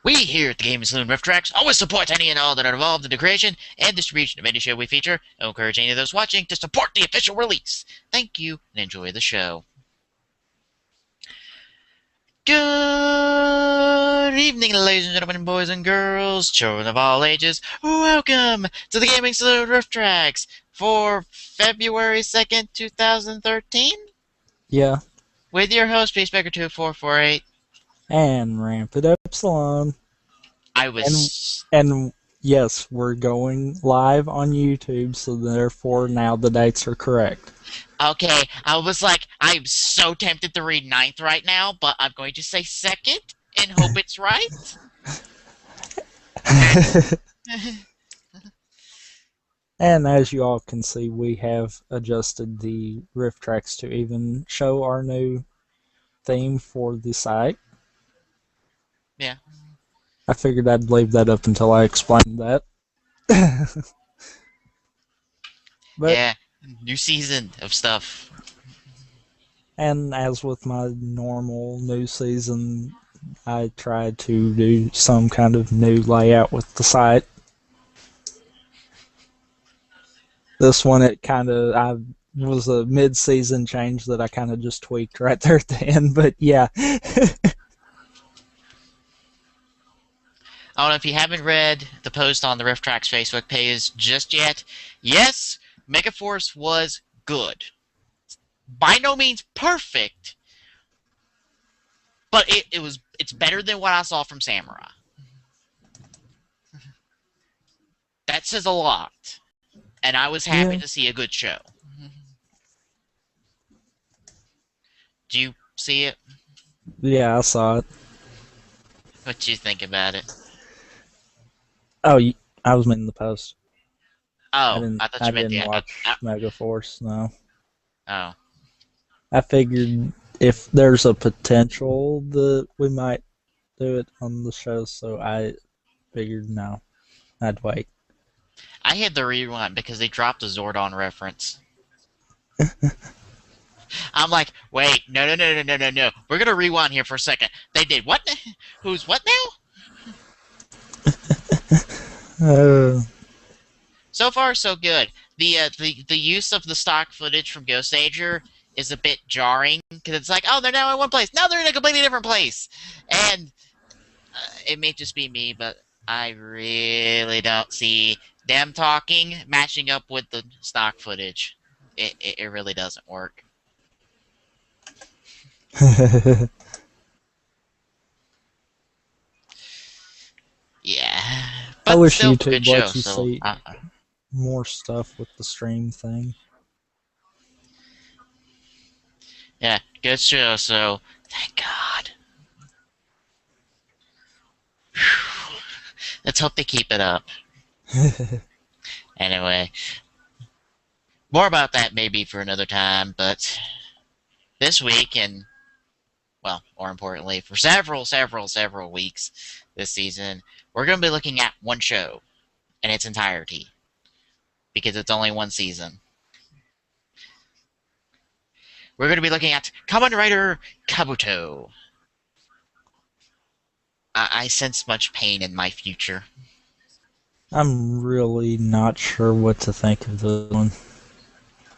We here at the Gaming Saloon Rift Tracks always support any and all that are involved in the creation and distribution of any show we feature, and encourage any of those watching to support the official release. Thank you, and enjoy the show. Good evening, ladies and gentlemen, boys and girls, children of all ages. Welcome to the Gaming Saloon Rift Tracks for February 2nd, 2013? Yeah. With your host, Peacemaker2448. And Rampant Epsilon. And yes, we're going live on YouTube, so therefore now the dates are correct. Okay, I was like, I'm so tempted to read 9th right now, but I'm going to say 2nd and hope it's right. And as you all can see, we have adjusted the Rift Tracks to even show our new theme for the site. Yeah. I figured I'd leave that up until I explained that. But, yeah, new season of stuff. And as with my normal new season, I tried to do some kind of new layout with the site. This one, it was a mid-season change that I kind of just tweaked right there at the end, but yeah. I don't know if you haven't read the post on the Rift Tracks Facebook page just yet. Yes, Megaforce was good. By no means perfect, but it's better than what I saw from Samurai. That says a lot. And I was happy to see a good show. Do you see it? Yeah, I saw it. What do you think about it? Oh, I was in the post. Oh, I didn't watch Megaforce, no. Oh. I figured if there's a potential that we might do it on the show, so I figured no, I'd wait. I had the rewind because they dropped a Zordon reference. I'm like, wait, no. We're going to rewind here for a second. They did what? Who's what now? So far, so good. The use of the stock footage from Ghost Ager is a bit jarring, because it's like, oh, they're now in one place. Now they're in a completely different place. And it may just be me, but I really don't see them talking matching up with the stock footage. It really doesn't work. Yeah. But I wish still, YouTube lets you see more stuff with the stream thing. Yeah, good show, so thank God. Whew. Let's hope they keep it up. Anyway, more about that maybe for another time, but this week, and, well, more importantly, for several weeks this season, we're going to be looking at one show in its entirety, because it's only one season. We're going to be looking at Kamen Rider Kabuto. I sense much pain in my future. I'm really not sure what to think of this one.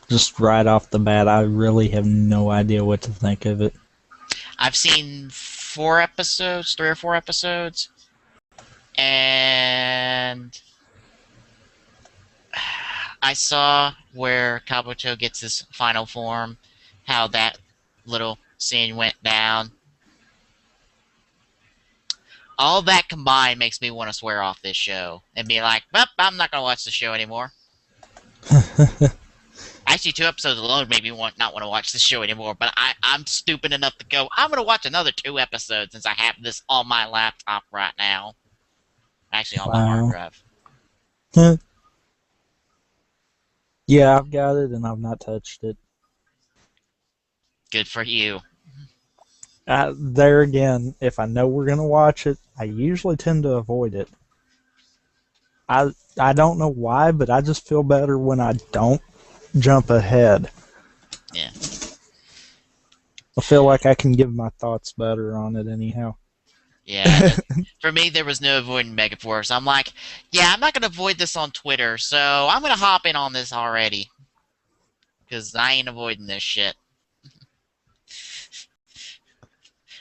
Just right off the bat, I really have no idea what to think of it. I've seen 3 or 4 episodes, and I saw where Kabuto gets his final form, how that little scene went down. All that combined makes me want to swear off this show and be like, well, I'm not going to watch the show anymore. Actually, 2 episodes alone made me not want to watch the show anymore, but I'm stupid enough to go, I'm going to watch another 2 episodes since I have this on my laptop right now. Actually, on my hard drive. Yeah, I've got it, and I've not touched it. Good for you. There again, if I know we're going to watch it, I usually tend to avoid it. I don't know why, but I just feel better when I don't jump ahead. Yeah. I feel like I can give my thoughts better on it anyhow. Yeah, for me, there was no avoiding Megaforce. I'm like, yeah, I'm not going to avoid this on Twitter, so I'm going to hop in on this already. Because I ain't avoiding this shit.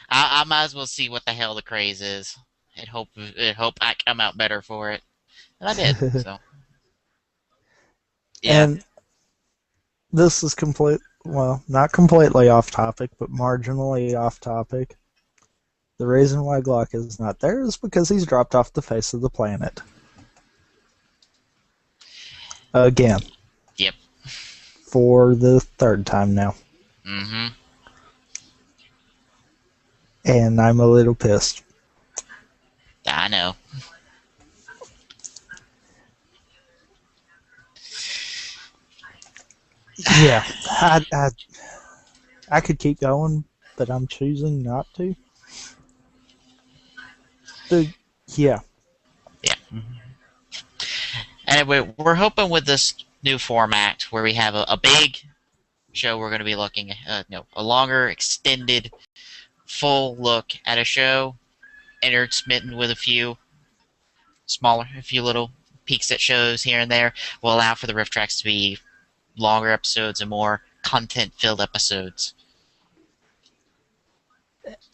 I might as well see what the hell the craze is. And hope I come out better for it. And I did, so. Yeah. And this is well, not completely off topic, but marginally off topic. The reason why Glock is not there is because he's dropped off the face of the planet. Again. Yep. For the third time now. Mm-hmm. And I'm a little pissed. I know. Yeah, I could keep going, but I'm choosing not to. Yeah. Yeah. And we're hoping with this new format where we have a big show, we're going to be looking at a longer, extended, full look at a show, intermittent with a few little peeks at shows here and there, will allow for the riff tracks to be longer episodes and more content-filled episodes.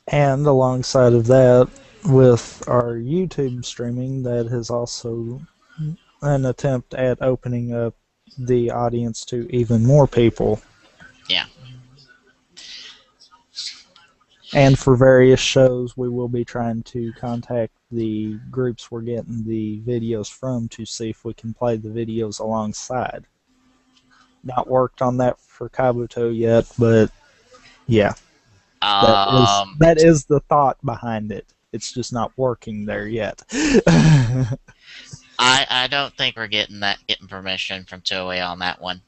And alongside of that, with our YouTube streaming, that is also an attempt at opening up the audience to even more people. Yeah. And for various shows, we will be trying to contact the groups we're getting the videos from to see if we can play the videos alongside. Not worked on that for Kabuto yet, but yeah. That is the thought behind it. It's just not working there yet. I don't think we're getting permission from Toei on that one.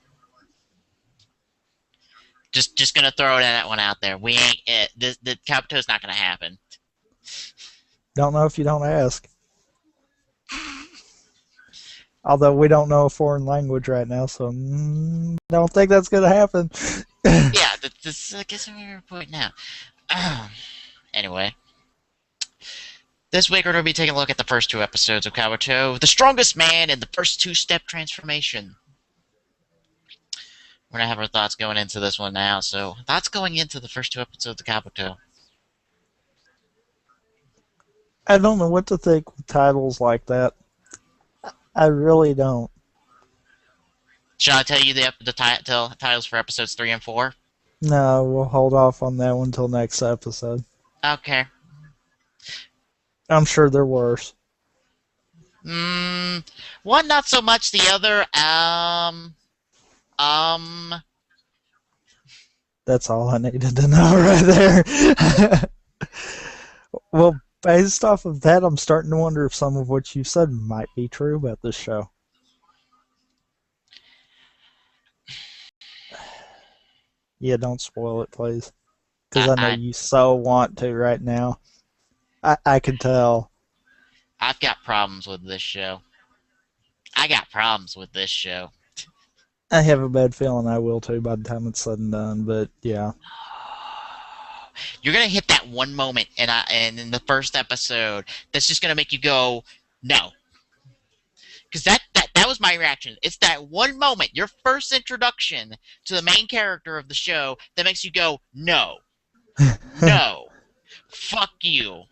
Just gonna throw that one out there. We ain't it. The Kabuto's not gonna happen. Don't know if you don't ask. Although we don't know a foreign language right now, so don't think that's gonna happen. Yeah, I guess I'm at a point now. Anyway. This week we're going to be taking a look at the first two episodes of Kabuto, The Strongest Man and the First Two-Step Transformation. We're going to have our thoughts going into this one now, so thoughts going into the first two episodes of Kabuto. I don't know what to think with titles like that. I really don't. Shall I tell you the titles for episodes 3 and 4? No, we'll hold off on that one until next episode. Okay. I'm sure they're worse. One not so much, the other, That's all I needed to know right there. Well, based off of that, I'm starting to wonder if some of what you said might be true about this show. Yeah, don't spoil it, please. Because I know you so want to right now. I can tell. I've got problems with this show. I got problems with this show. I have a bad feeling I will too by the time it's said and done, but yeah. You're gonna hit that one moment and in the first episode that's just gonna make you go, no. Because that was my reaction. It's that one moment, your first introduction to the main character of the show, that makes you go, no. No. Fuck you.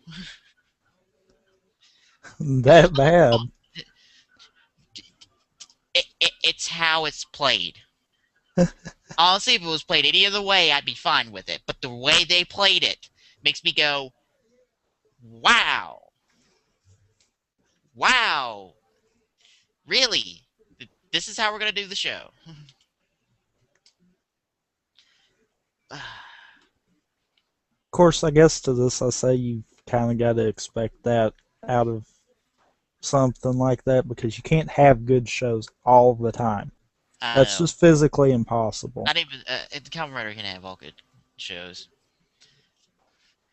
That bad. It's how it's played. Honestly, if it was played any other way, I'd be fine with it. But the way they played it makes me go, wow. Wow. Really? This is how we're going to do the show. Of course, I guess to this I say you've kind of got to expect that out of something like that because you can't have good shows all the time. That's just physically impossible. Not even Kamen Rider can have all good shows.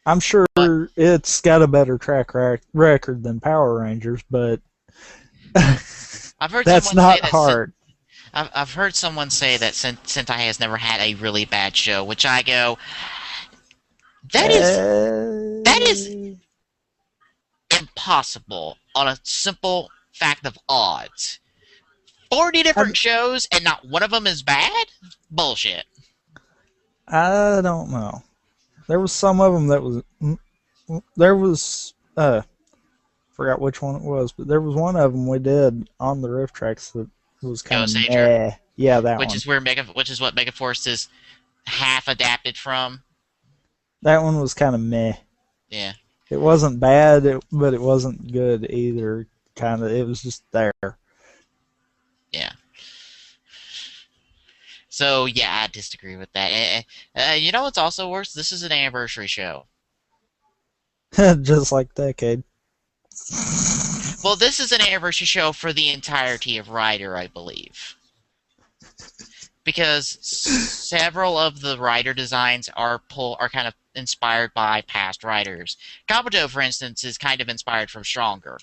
I'm sure it's got a better track record than Power Rangers, but I've heard that's not hard. I've heard someone say that Sentai has never had a really bad show, which I go, that is possible on a simple fact of odds? 40 I, different shows and not one of them is bad? Bullshit. I don't know. There was some of them that was. There was. Forgot which one it was, but there was one of them we did on the riff tracks that was kind of Ghost Ager, meh. Yeah, that which one. is which is what Megaforce is half adapted from. That one was kind of meh. Yeah. It wasn't bad, but it wasn't good either. Kind of, it was just there. Yeah. So yeah, I disagree with that. You know what's also worse? This is an anniversary show. Just like Decade. Well, this is an anniversary show for the entirety of Rider, I believe. Because several of the Rider designs are kind of inspired by past Riders. Kabuto, for instance, is kind of inspired from Stronger.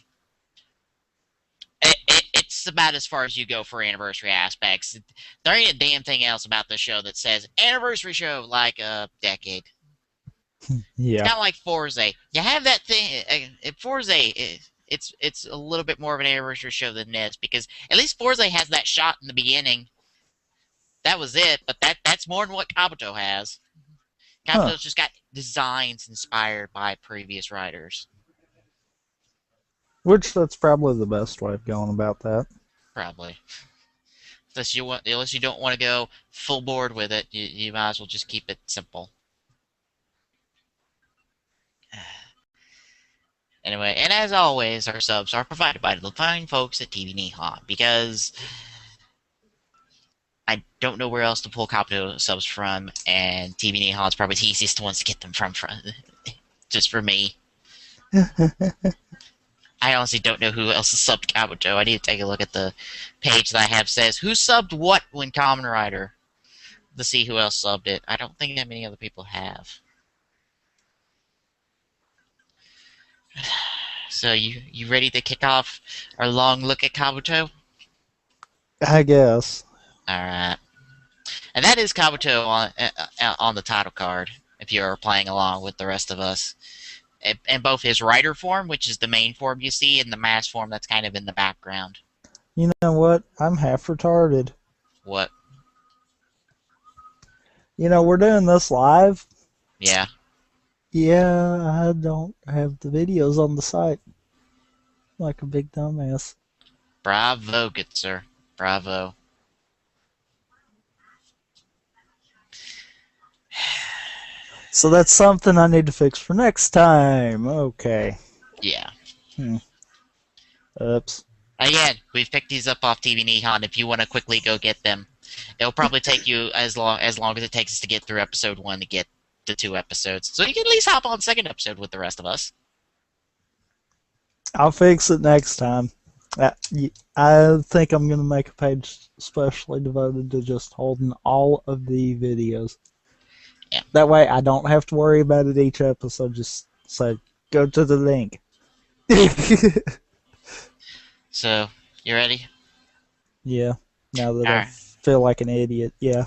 It's about as far as you go for anniversary aspects. There ain't a damn thing else about the show that says anniversary show like a decade. Yeah. It's kind of like Forza. You have that thing. Forza, it's a little bit more of an anniversary show than this because at least Forza has that shot in the beginning. That was it, but that's more than what Kabuto has. Kabuto's just got designs inspired by previous writers. Which that's probably the best way of going about that. Probably. Unless you don't want to go full board with it, you might as well just keep it simple. Anyway, and as always, our subs are provided by the fine folks at TV Nihon because I don't know where else to pull Kabuto subs from, and TV Nihon's probably the easiest ones to get them from just for me. I honestly don't know who else has subbed Kabuto. I need to take a look at the page that I have says who subbed what when Kamen Rider to see who else subbed it. I don't think that many other people have. So you ready to kick off our long look at Kabuto? I guess. All right. And that is Kabuto on the title card, if you're playing along with the rest of us. In both his rider form, which is the main form you see, and the mass form that's kind of in the background. You know what? I'm half retarded. What? You know, we're doing this live. Yeah. Yeah, I don't have the videos on the site. Like a big dumbass. Bravo, good sir. Bravo. So that's something I need to fix for next time. Okay. Yeah. Oops. Again, we've picked these up off TV Nihon. If you want to quickly go get them, it'll probably take you as long as it takes us to get through episode 1 to get the 2 episodes. So you can at least hop on the second episode with the rest of us. I'll fix it next time. I think I'm going to make a page specially devoted to just holding all of the videos. Yeah. That way I don't have to worry about it each episode. Just say, go to the link. So, you ready? Yeah. Now that All I right. feel like an idiot. Yeah.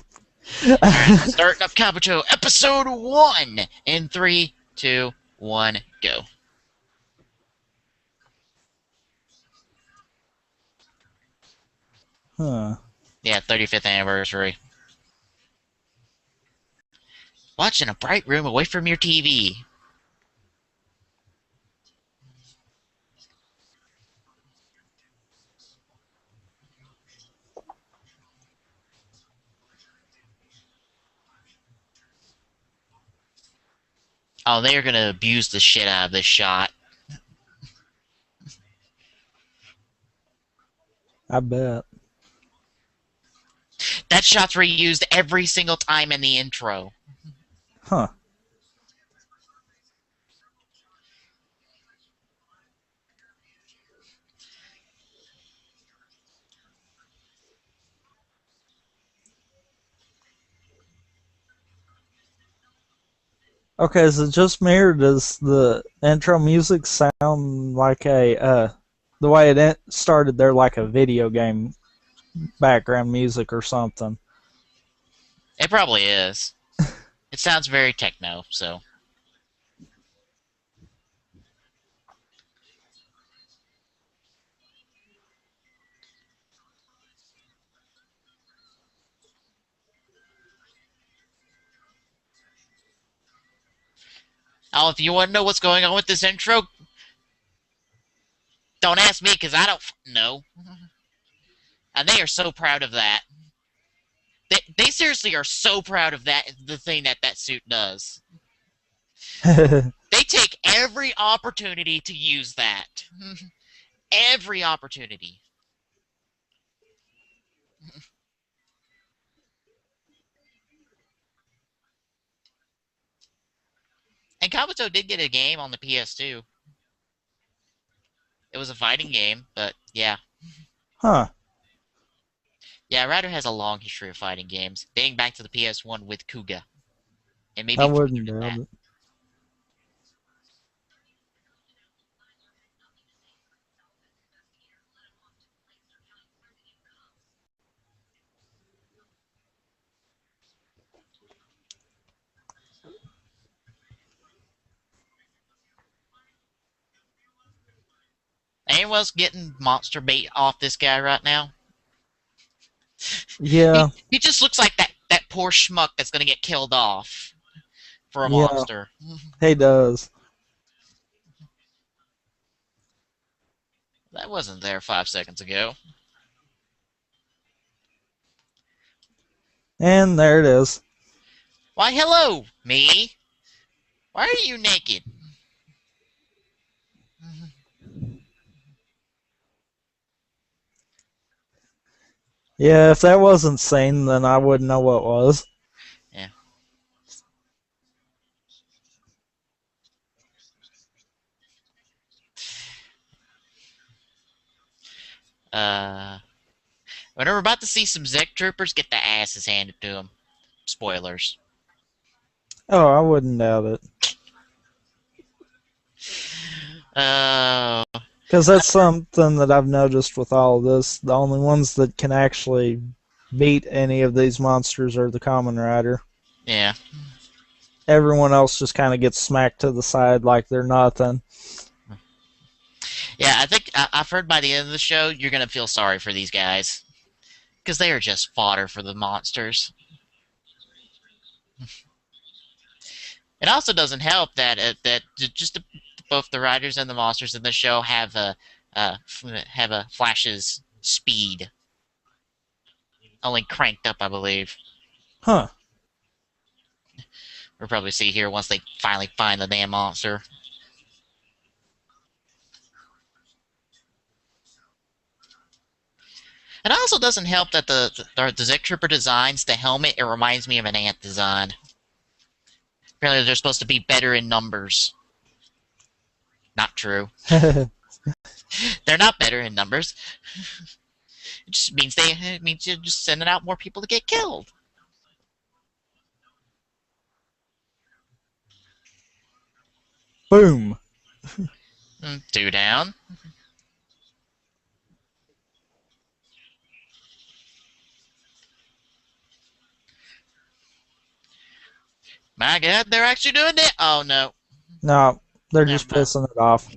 Alright, starting up Kabuto, episode 1 in 3, 2, 1, go. Huh. Yeah, 35th anniversary. Watch in a bright room away from your TV. Oh, they're gonna abuse the shit out of this shot. I bet. That shot's reused every single time in the intro. Huh. Okay, is it just me or does the intro music sound like the way it started there like a video game background music or something? It probably is. It sounds very techno, so. Oh, if you want to know what's going on with this intro, don't ask me because I don't know. And they are so proud of that. They seriously are so proud of that, the thing that that suit does. They take every opportunity to use that. Every opportunity. And Kabuto did get a game on the PS2. It was a fighting game, but yeah. Huh. Yeah, Rider has a long history of fighting games, dating back to the PS1 with Kuga, and I maybe further wouldn't than doubt that. it. Anyone else getting monster bait off this guy right now? Yeah, He just looks like that poor schmuck that's gonna get killed off for a yeah, monster. he does. That wasn't there 5 seconds ago. And there it is. Why, hello, me. Why are you naked? Yeah, if that wasn't sane, then I wouldn't know what was. Yeah. Uh, when we're about to see some Zek troopers get the asses handed to them. Spoilers. Oh, I wouldn't doubt it. Uh, Because that's something that I've noticed with all of this. The only ones that can actually beat any of these monsters are the Kamen Rider. yeah. Everyone else just kind of gets smacked to the side like they're nothing. Yeah, I think I've heard by the end of the show, you're gonna feel sorry for these guys. Because they are just fodder for the monsters. It also doesn't help that just both the riders and the monsters in the show have a Flash's speed only cranked up, I believe. Huh. We'll probably see here once they finally find the damn monster. It also doesn't help that the Zek Trooper designs the helmet. It reminds me of an ant design. Apparently, they're supposed to be better in numbers. Not true. They're not better in numbers. It just means it means you're just sending out more people to get killed. Boom. Two down. My God, they're actually doing it. Oh no, No, they're never just mind. pissing it off.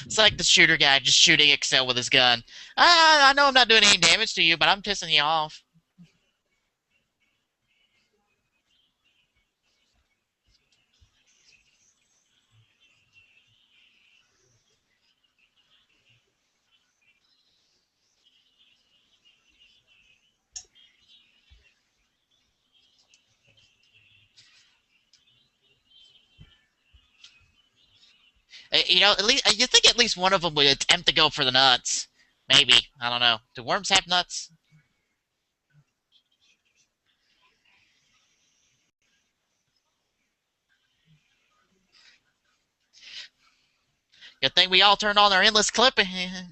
It's like the shooter guy just shooting Excel with his gun. I know I'm not doing any damage to you, but I'm pissing you off. You know, at least you think at least one of them would attempt to go for the nuts. Maybe I don't know. Do worms have nuts? Good thing we all turned on our endless clip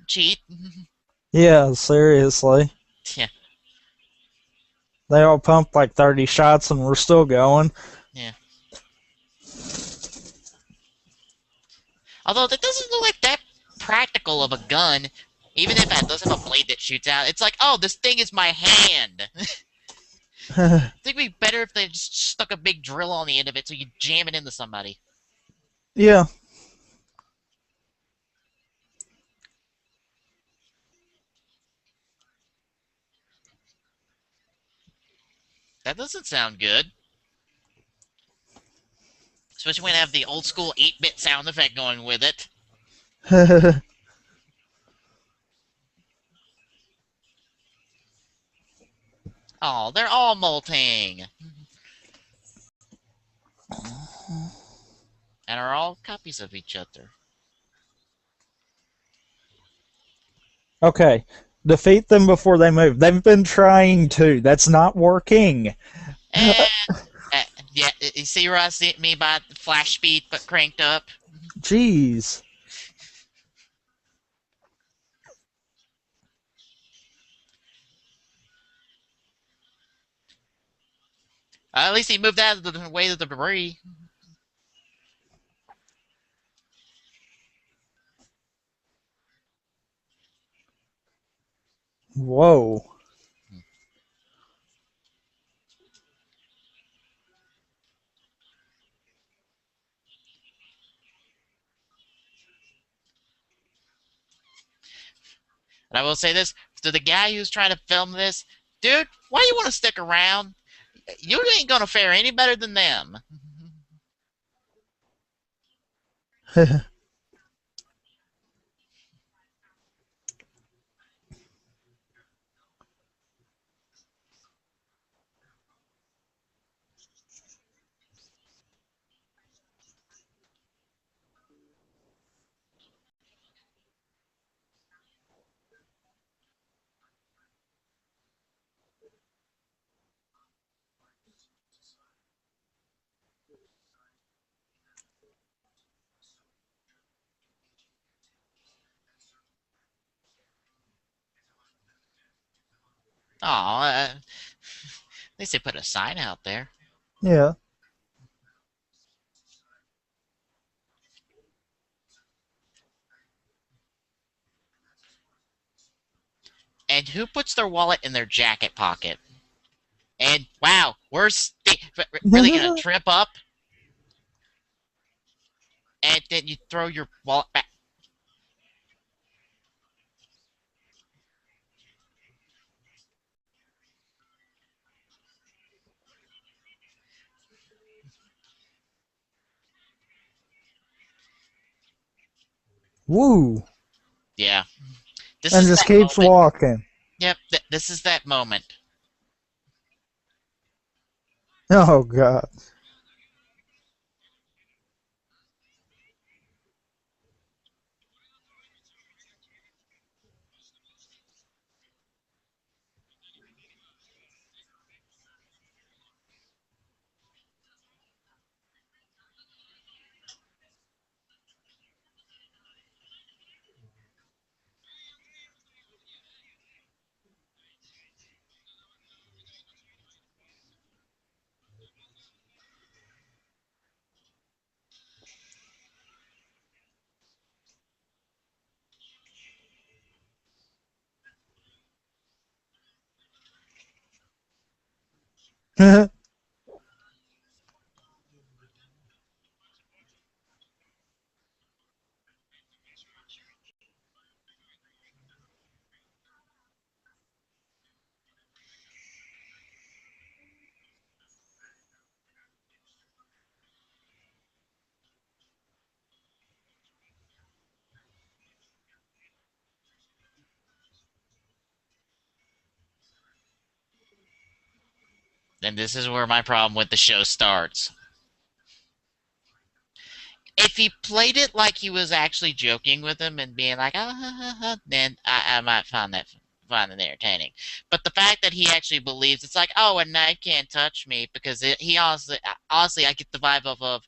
cheat. Yeah, seriously. Yeah, They all pumped like 30 shots and we're still going. yeah. Although that doesn't look like that practical of a gun. Even if it does have a blade that shoots out, it's like, oh, this thing is my hand. I think it'd be better if they just stuck a big drill on the end of it so you jam it into somebody. Yeah. That doesn't sound good. especially when I have the old school 8-bit sound effect going with it. Oh, they're all molting and are all copies of each other. Okay. Defeat them before they move. They've been trying to. That's not working. And yeah, you see where I see me by flash speed but cranked up. Jeez. At least he moved out of the way of the debris. Whoa. And I will say this to the guy who's trying to film this, dude, why you want to stick around? You ain't gonna fare any better than them. Aw, at least they put a sign out there. Yeah. And who puts their wallet in their jacket pocket? And wow, really gonna trip up, and then you throw your wallet back. Woo. Yeah, this And is just that keeps moment. walking. Yep, this is that moment. Oh, God. And this is where my problem with the show starts. If he played it like he was actually joking with him and being like, "Oh, ha, ha, ha," then I might find it entertaining. But the fact that he actually believes it's like, oh, a knife can't touch me because he honestly, I get the vibe of,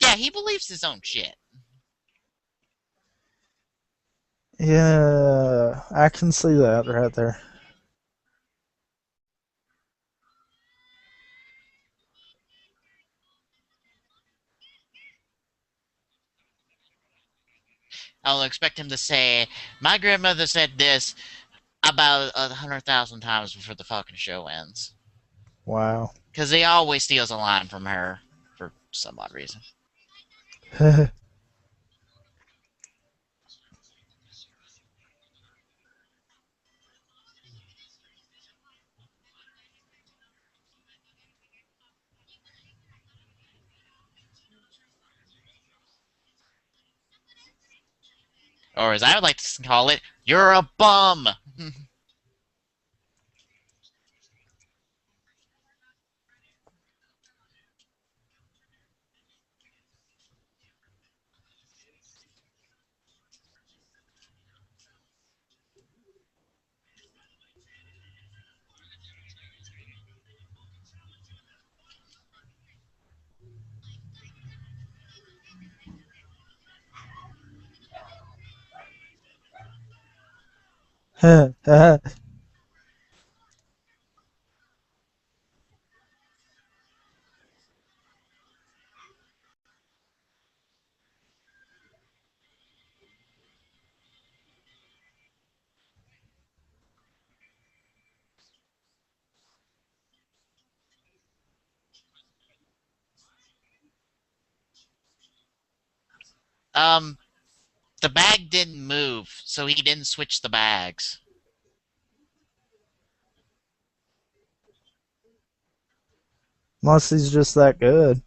yeah, he believes his own shit. Yeah. I can see that right there. I'll expect him to say, my grandmother said this about 100,000 times before the fucking show ends. Wow. Because he always steals a line from her for some odd reason. Or as I would like to call it, you're a bum. Um, the bag didn't move, so he didn't switch the bags. Unless he's just that good.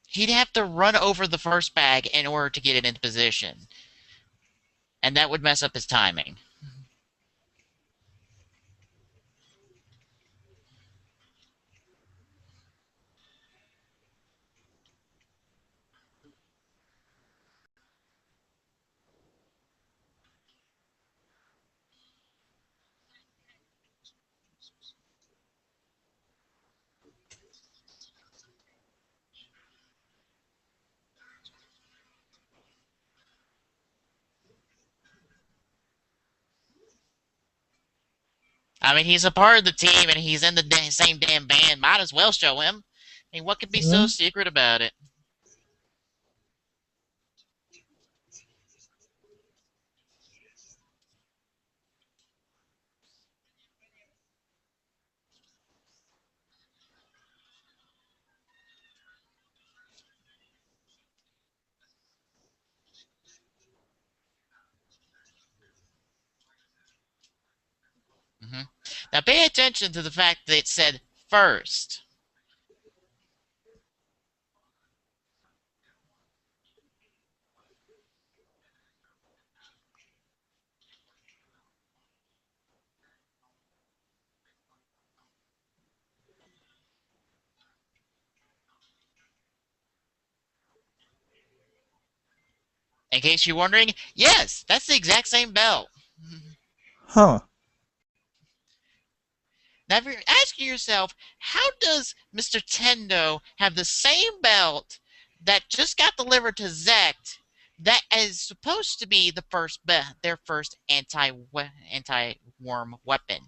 He'd have to run over the first bag in order to get it into position, and that would mess up his timing. I mean, he's a part of the team and he's in the same damn band. Might as well show him. I mean, what could be so Mm. secret about it? Hmm. Now, pay attention to the fact that it said first. In case you're wondering, yes, that's the exact same belt. Huh. Now, if you're asking yourself, how does Mr. Tendo have the same belt that just got delivered to Zect that is supposed to be their first anti worm weapon?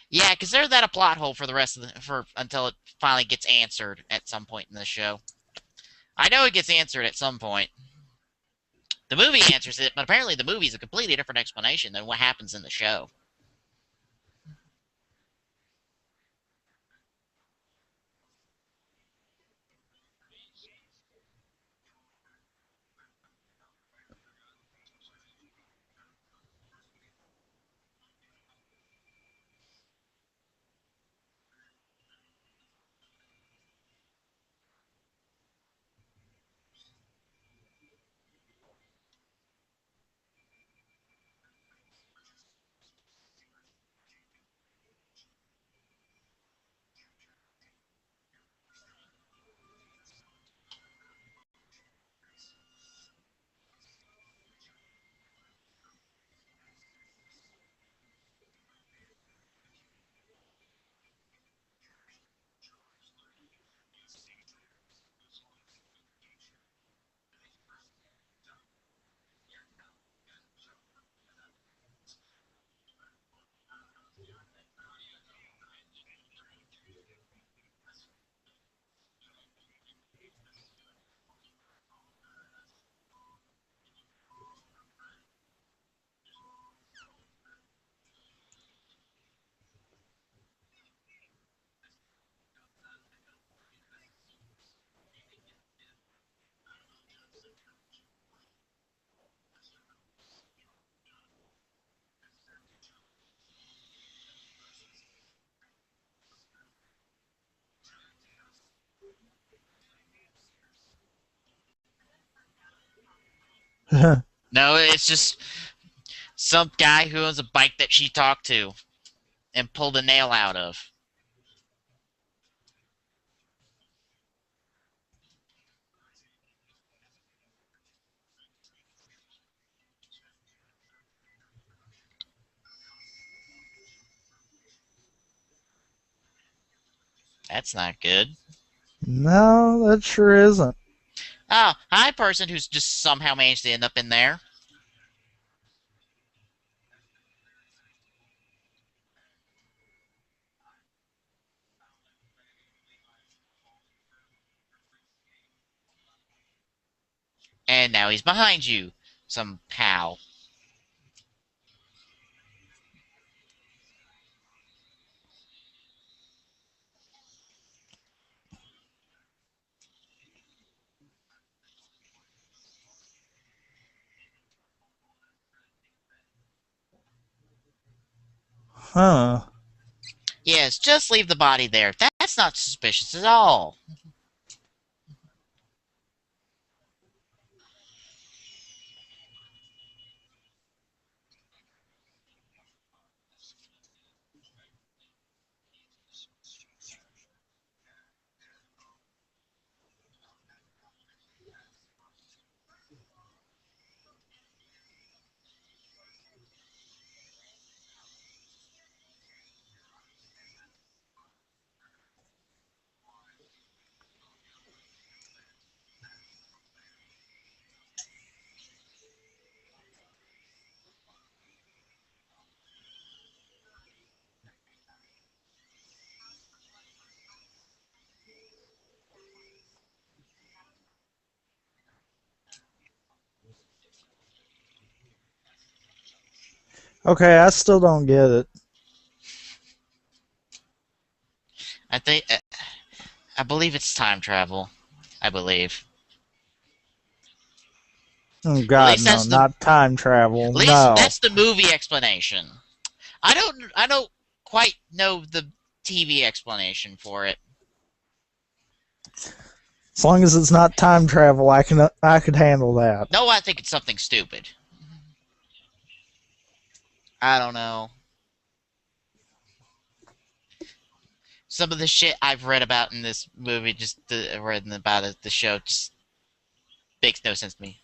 Yeah, consider that a plot hole for the rest of the for until it finally gets answered at some point in the show. I know it gets answered at some point. The movie answers it, but apparently the movie is a completely different explanation than what happens in the show. No, it's just some guy who owns a bike that she talked to and pulled a nail out of. That's not good. No, that sure isn't. Oh, hi, person who's just somehow managed to end up in there. And now he's behind you somehow. Huh. Yes, just leave the body there. That's not suspicious at all. Okay, I still don't get it. I think I believe it's time travel. I believe. Oh At God, least no, that's the not time travel. at least No. that's the movie explanation. I don't quite know the TV explanation for it. As long as it's not time travel, I could handle that. No, I think it's something stupid. I don't know. Some of the shit I've read about in this movie, just read about the show, just makes no sense to me.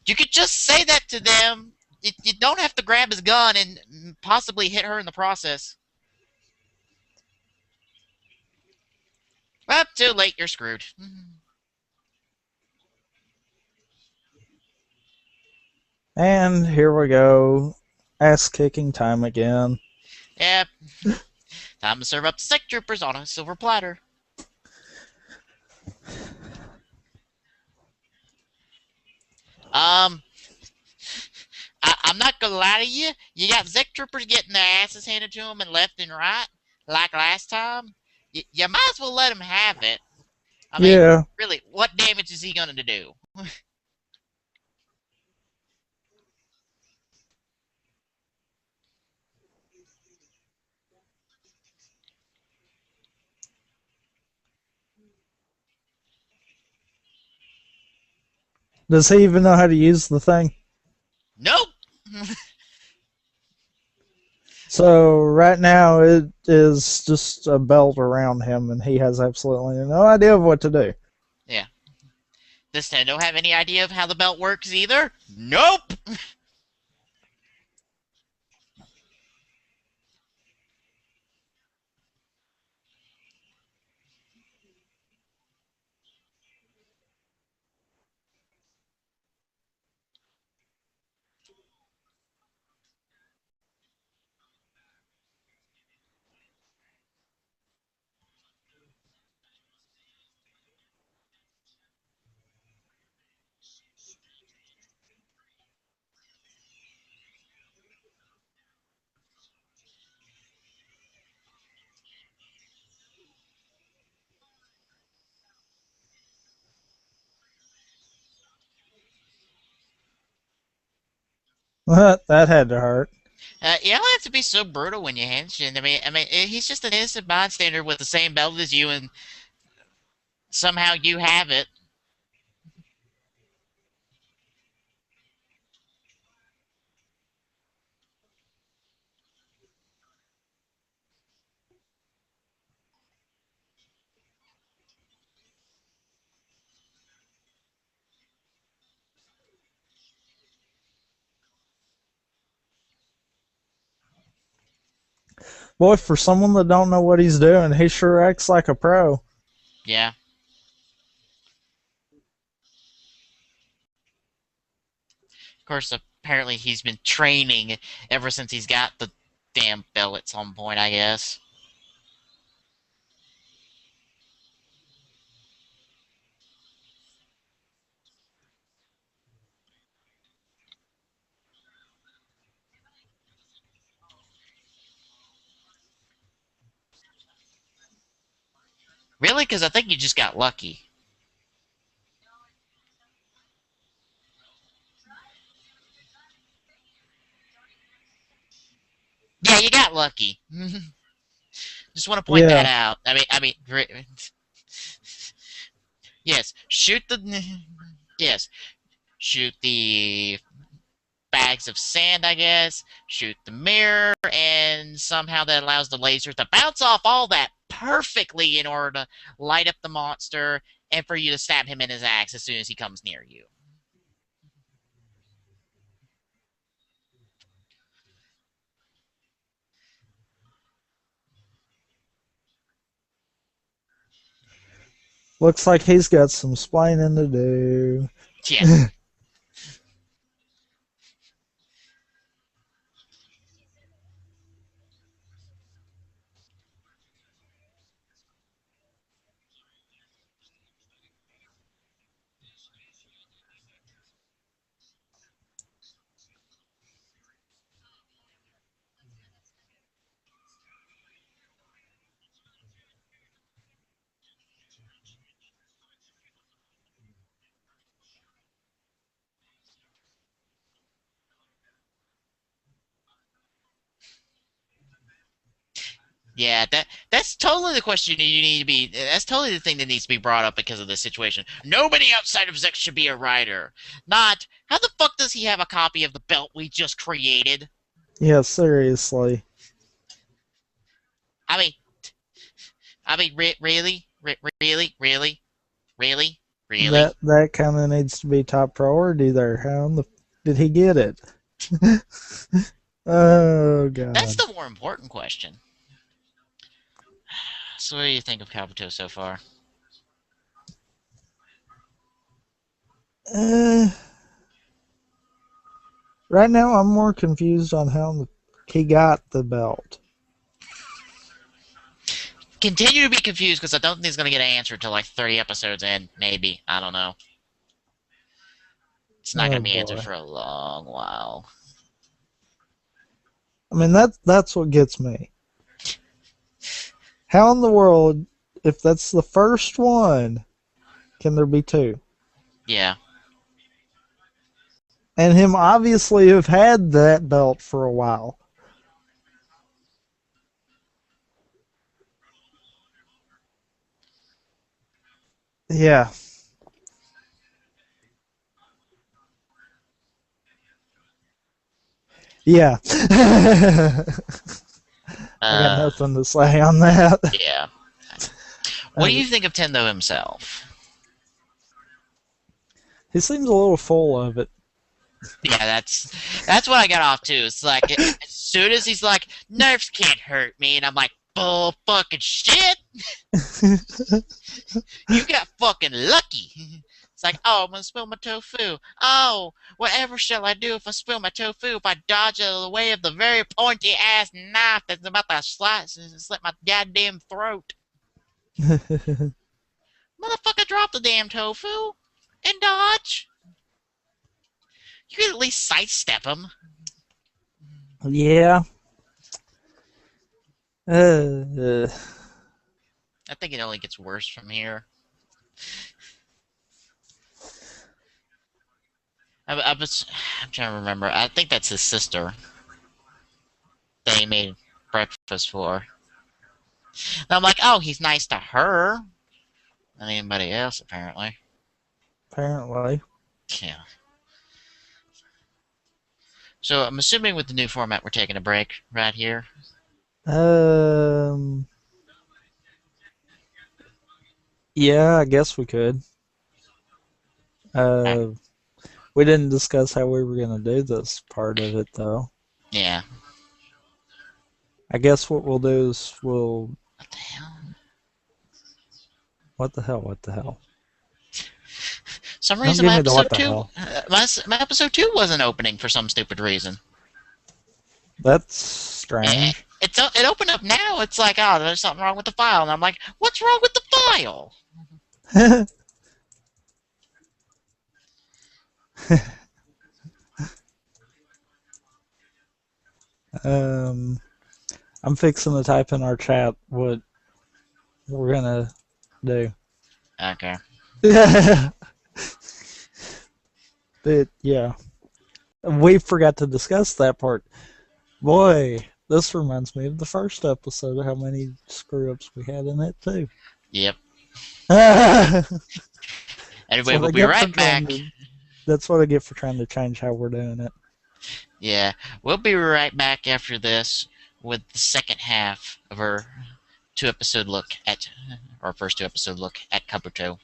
You could just say that to them. You don't have to grab his gun and possibly hit her in the process. Well, too late. You're screwed. And here we go. Ass kicking time again. Yeah, time to serve up the sec troopers on a silver platter. Um, I'm not gonna lie to you. You got Zek troopers getting their asses handed to them and left and right, like last time. You might as well let him have it. I mean, Yeah. really, what damage is he gonna do? Does he even know how to use the thing? Nope. So right now it is just a belt around him, and he has absolutely no idea of what to do. Yeah. Does Nintendo have any idea of how the belt works either? Nope. That had to hurt. You don't have to be so brutal when you henshin. I mean, he's just an innocent bystander with the same belt as you, and somehow you have it. Boy, for someone that don't know what he's doing, he sure acts like a pro. Yeah. Of course, apparently he's been training ever since he's got the damn belt at some point, I guess. Really? Because I think you just got lucky. Yeah, you got lucky. Just want to point that Yeah. out. Yes, shoot the, yes, shoot the bags of sand, I guess. Shoot the mirror, and somehow that allows the laser to bounce off all that perfectly in order to light up the monster and for you to stab him in his axe as soon as he comes near you. Looks like he's got some splaining to do. Yes. Yeah, that's totally the question you need to be. That's totally the thing that needs to be brought up because of this situation. Nobody outside of Zex should be a writer. Not how the fuck does he have a copy of the belt we just created? Yeah, seriously. I mean, really, really, really, really, really. That kind of needs to be top priority there. How in the did he get it? Oh That's god. the more important question. So, what do you think of Kabuto so far? Uh, right now, I'm more confused on how he got the belt. Continue to be confused because I don't think he's gonna get an answer till like 30 episodes in. Maybe I don't know. It's not Oh gonna be answered boy. for a long while. I mean that's what gets me. How in the world, if that's the first one, can there be two? Yeah. And him obviously have had that belt for a while. Yeah. Yeah. I got Uh. nothing to say on that. Yeah. What do Uh, you think of Tendo himself? he seems a little full of it. Yeah, that's what I got off to. It's like as soon as he's like, "Nerfs can't hurt me," and I'm like, "Bull fucking shit! You got fucking lucky." It's like, "Oh, I'm gonna spill my tofu. Oh, whatever shall I do if I spill my tofu? If I dodge out of the way of the very pointy ass knife that's about to slice and slit my goddamn throat." Motherfucker, drop the damn tofu and dodge. You can at least sidestep him. Yeah. Uh, I think it only gets worse from here. I'm trying to remember. I think that's his sister that he made breakfast for. And I'm like, oh, he's nice to her. Not anybody else, apparently. apparently. Yeah. So I'm assuming with the new format, we're taking a break right here. Um. Yeah, I guess we could. Right. Uh, we didn't discuss how we were gonna do this part of it though. Yeah. I guess what we'll do is we'll. What the hell? What the hell? What the hell? Some Don't reason give my me the what episode the two, hell. my episode two wasn't opening for some stupid reason. That's strange. It opened up now. It's like, oh, there's something wrong with the file, and I'm like, what's wrong with the file? um, I'm fixing to type in our chat what we're gonna do. Okay. But yeah, we forgot to discuss that part. Boy, this reminds me of the first episode. How many screw ups we had in it too. Yep. That's Anyway, what we'll I be get for right trying back. to. That's what I get for trying to change how we're doing it. Yeah, we'll be right back after this with the second half of our two-episode look at our first two-episode look at Kabuto.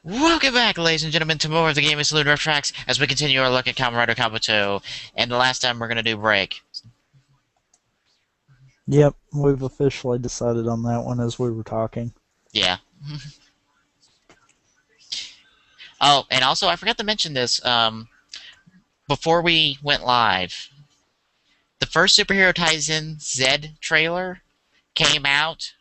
Welcome back, ladies and gentlemen, to more of the Gaming Saloon Rough Tracks as we continue our look at Kamen Rider Kabuto. And the last time we're going to do break. Yep, we've officially decided on that one as we were talking. Yeah. Oh, and also, I forgot to mention this before we went live. the first Superhero Taisen Z trailer came out,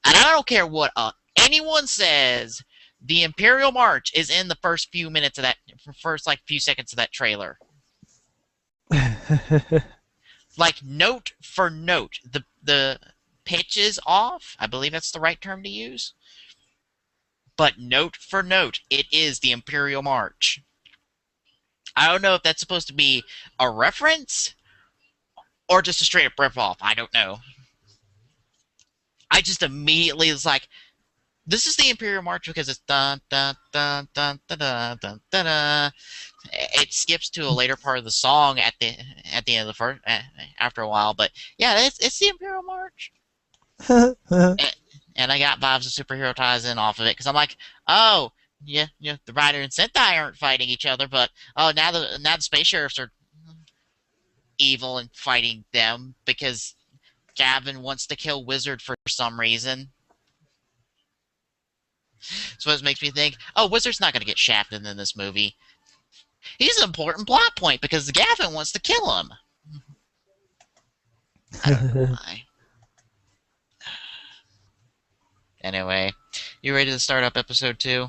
and I don't care what anyone says, the Imperial March is in the first few minutes of that, first like few seconds of that trailer. Like note for note, the pitch is off. I believe that's the right term to use. But note for note, it is the Imperial March. I don't know if that's supposed to be a reference or just a straight up rip off. I don't know. I just immediately was like, this is the Imperial March because it's dun dun dun dun dun dun dun dun. Dun. It skips to a later part of the song at the end of the first after a while, but yeah, it's the Imperial March. And I got vibes of Superhero Taisen off of it because I'm like, oh yeah, the Rider and Sentai aren't fighting each other, but oh now the space sheriffs are evil and fighting them because Gavin wants to kill Wizard for some reason. So it makes me think, oh, Wizard's not going to get shafted in this movie. He's an important plot point because Gavin wants to kill him. I don't know why. Anyway, you ready to start up episode 2?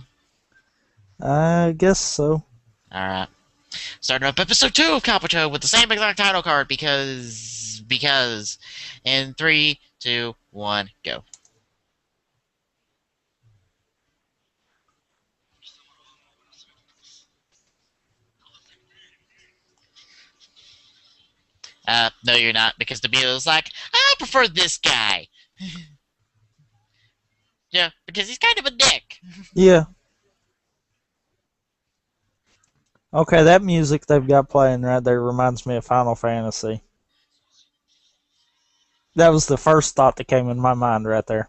I guess so. Alright. Starting up episode 2 of Kabuto with the same exact title card because in 3, 2, 1, go. No, you're not, because the Beatles like, I prefer this guy. Yeah, because he's kind of a dick. Yeah. Okay, that music they've got playing right there reminds me of Final Fantasy. That was the first thought that came in my mind right there.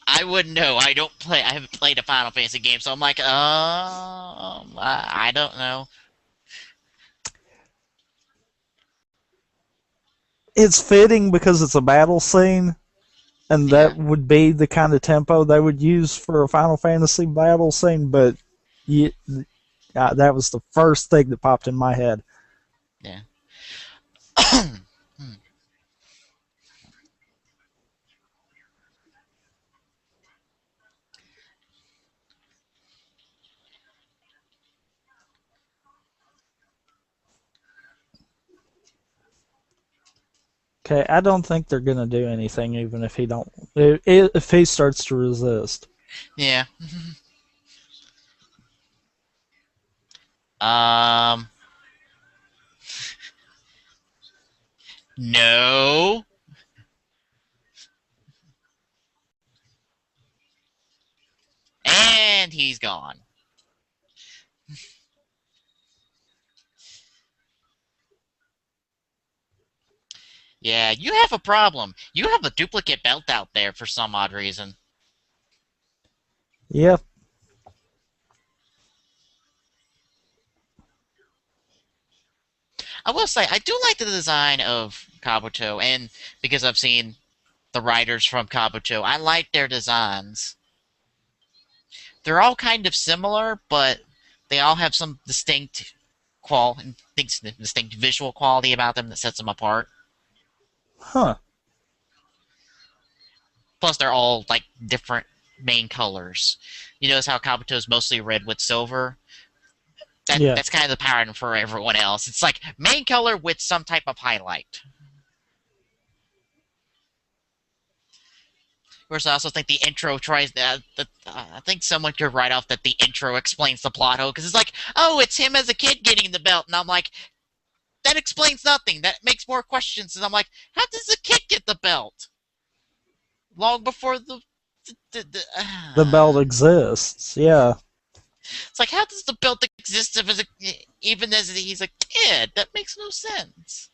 I wouldn't know. I haven't played a Final Fantasy game, so I'm like, I don't know. It's fitting because it's a battle scene, and Yeah. that would be the kind of tempo they would use for a Final Fantasy battle scene, but that was the first thing that popped in my head. Yeah. Okay, I don't think they're gonna do anything, even if if he starts to resist. Yeah. Um. No. And he's gone. Yeah, you have a problem. You have a duplicate belt out there for some odd reason. Yep. I will say, I do like the design of Kabuto, and because I've seen the writers from Kabuto, I like their designs. They're all kind of similar, but they all have some distinct distinct visual quality about them that sets them apart. Huh. Plus, they're all like different main colors. You notice how Kabuto is mostly red with silver. Yeah. That's kind of the pattern for everyone else. It's like main color with some type of highlight. Whereas I also think the intro tries I think someone could write off that the intro explains the plot hole because it's like, oh, it's him as a kid getting the belt, and I'm like, that explains nothing. That makes more questions, and I'm like, how does the kid get the belt? Long before The belt exists. Yeah. It's like, how does the belt exist even as he's a kid? That makes no sense.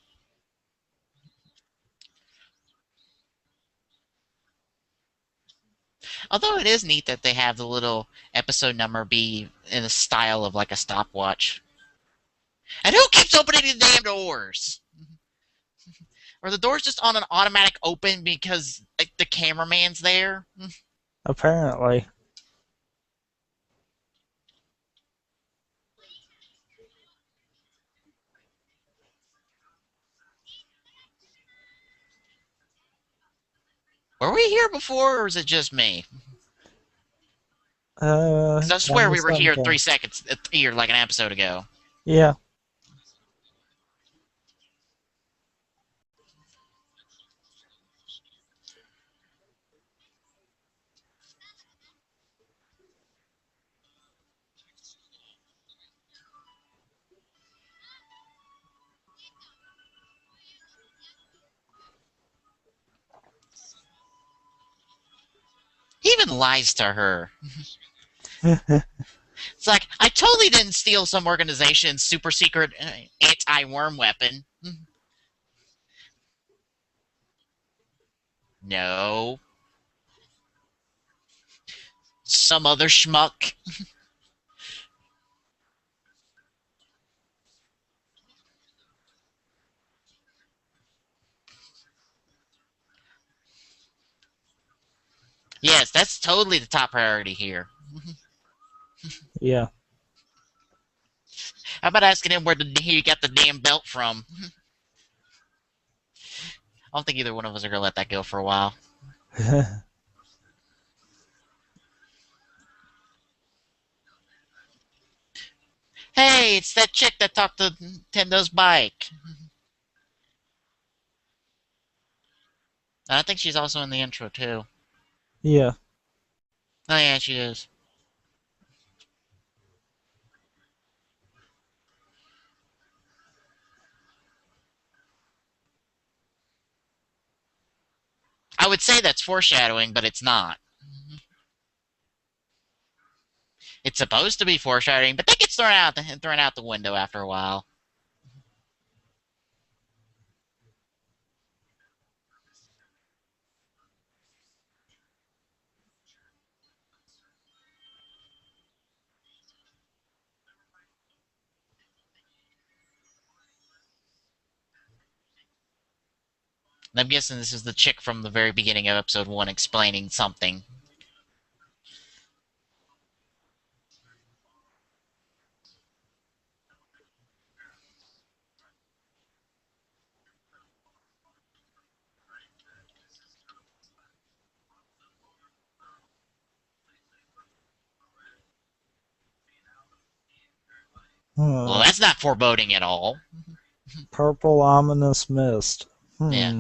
Although it is neat that they have the little episode number be in the style of like a stopwatch. And who keeps opening the damn doors? Or the doors just on an automatic open because like the cameraman's there? Apparently. Were we here before, or is it just me? Because I Kind swear of we were here sometime. 3 seconds, here like an episode ago. Yeah. He even lies to her. It's like, I totally didn't steal some organization's super secret anti-worm weapon. No. Some other schmuck. Yes, that's totally the top priority here. Yeah. How about asking him where he got the damn belt from? I don't think either one of us are gonna let that go for a while. Hey, it's that chick that talked to Nintendo's bike. I think she's also in the intro too. Yeah. Oh yeah, she is. I would say that's foreshadowing, but it's not. It's supposed to be foreshadowing, but that gets thrown out the window after a while. And I'm guessing this is the chick from the very beginning of episode 1 explaining something. Well, Uh, that's not foreboding at all. purple ominous mist. Yeah. Hmm.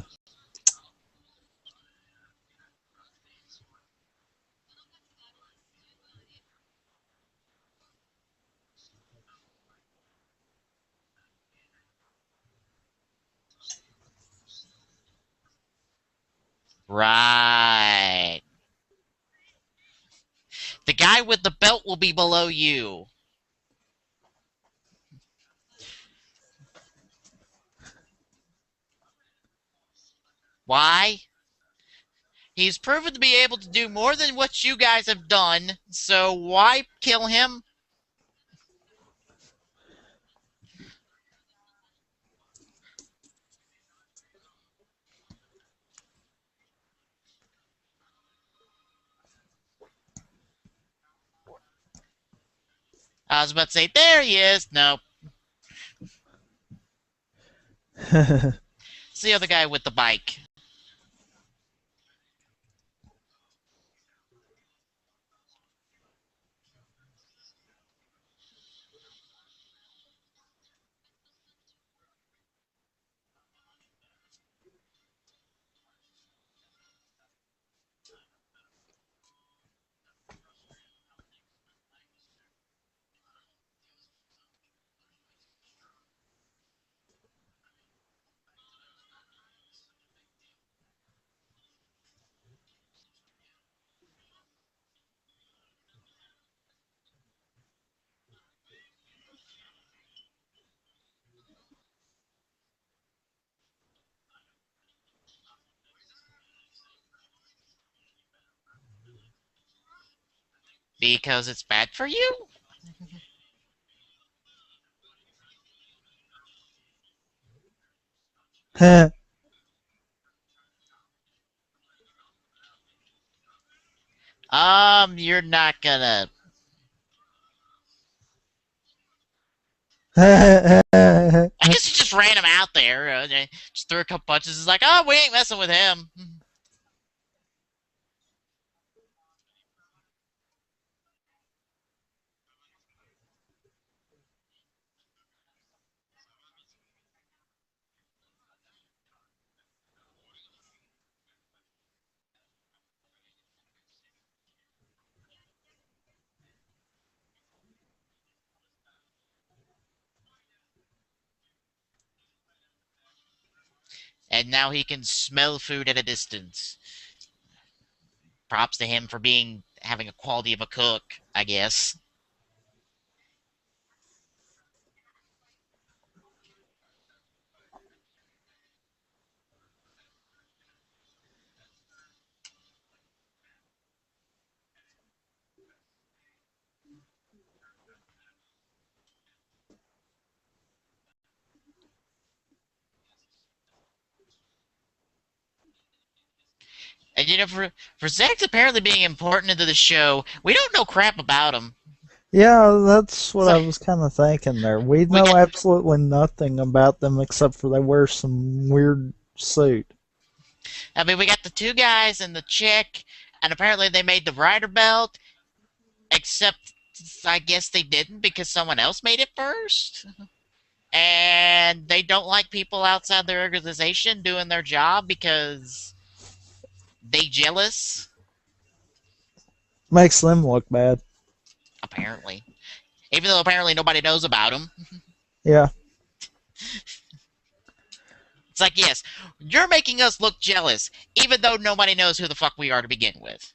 Right. The guy with the belt will be below you. Why? He's proven to be able to do more than what you guys have done, so why kill him? I was about to say, there he is. Nope. It's the other guy with the bike. Because it's bad for you? You're not gonna. I guess he just ran him out there. Just threw a couple punches. It's like, oh, we ain't messing with him. and now he can smell food at a distance. Props to him for having a quality of a cook, I guess. And for Zach apparently being important into the show, we don't know crap about him. Yeah, that's what So I was kind of thinking there. We we know got, absolutely nothing about them except for they wear some weird suit. I mean, we got the two guys and the chick, and apparently they made the rider belt. Except, I guess they didn't because someone else made it first. And they don't like people outside their organization doing their job because they jealous. Makes them look bad. Apparently, even though apparently nobody knows about them. Yeah. It's like, yes, you're making us look jealous, even though nobody knows who the fuck we are to begin with.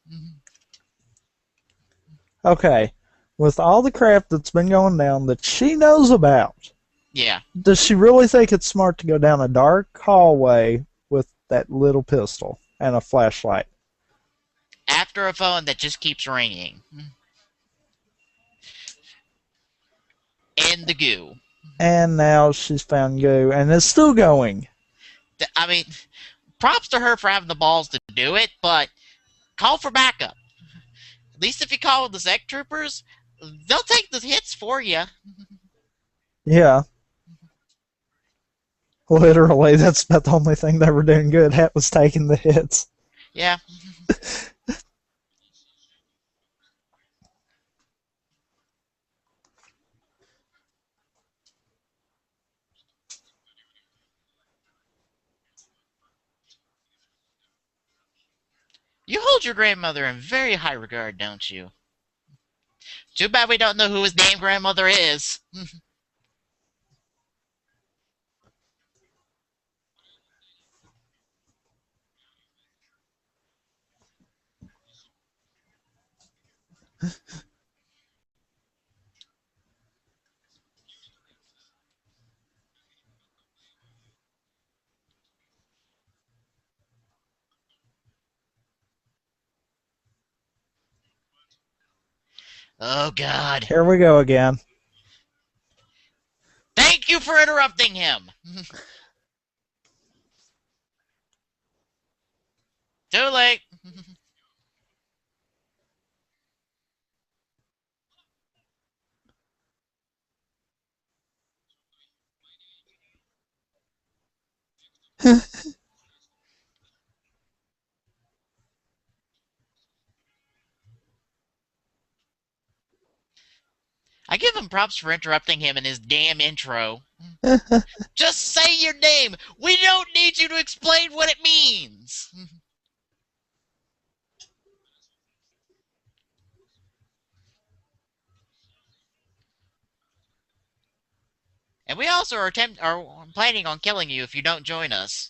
Okay. With all the crap that's been going down that she knows about, Yeah. does she really think it's smart to go down a dark hallway with that little pistol and a flashlight? After a phone that just keeps ringing. In the goo. And now she's found goo and it's still going. I mean, props to her for having the balls to do it, but call for backup. At least if you call the Zek troopers, they'll take the hits for you. Yeah. Literally, that's about the only thing they were doing good at was taking the hits. Yeah. You hold your grandmother in very high regard, don't you? Too bad we don't know who his damn grandmother is. Oh, God. Here we go again. Thank you for interrupting him. Too late. I give him props for interrupting him in his damn intro. Just say your name. We don't need you to explain what it means. And we also are planning on killing you if you don't join us.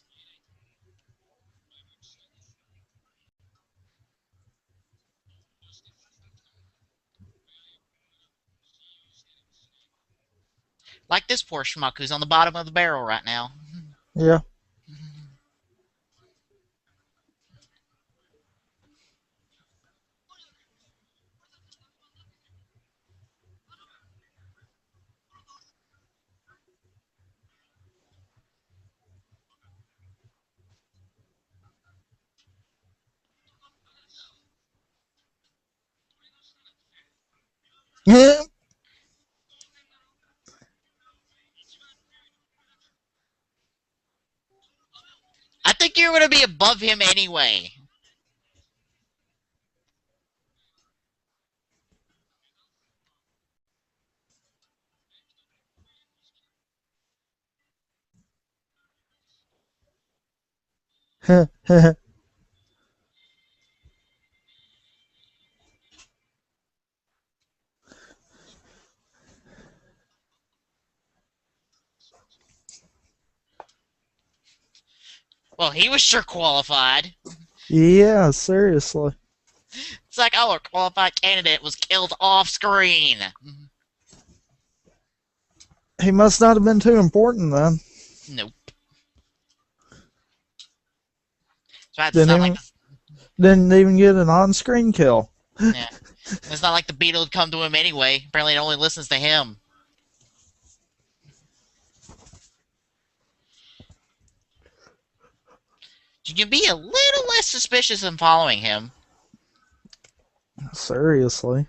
Like this poor schmuck who's on the bottom of the barrel right now. Yeah. I think you're going to be above him anyway. Well, he was sure qualified. Yeah, seriously. It's like, oh, a qualified candidate was killed off screen. He must not have been too important then. Nope. So it's Didn't not like even didn't even get an on-screen kill. yeah. It's not like the Beetle would come to him anyway. Apparently, it only listens to him. You can be a little less suspicious in following him. Seriously.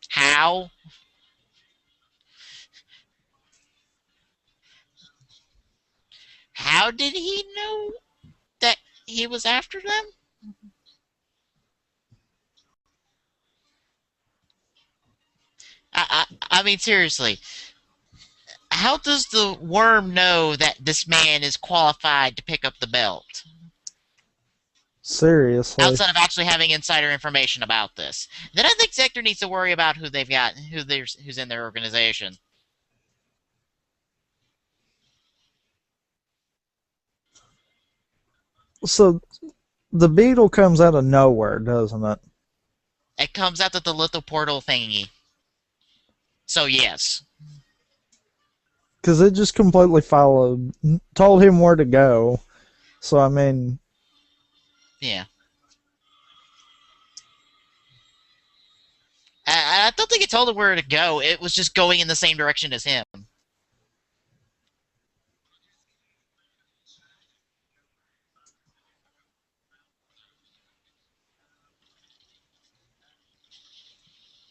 How? How did he know that he was after them? I mean, seriously. How does the worm know that this man is qualified to pick up the belt? Seriously. Outside of actually having insider information about this. Then I think Sector needs to worry about who they've got, who's in their organization. So the beetle comes out of nowhere, doesn't it? It comes out of the little portal thingy. So yes. Because it just completely followed, told him where to go. So I mean, Yeah. I don't think it told him where to go. It was just going in the same direction as him.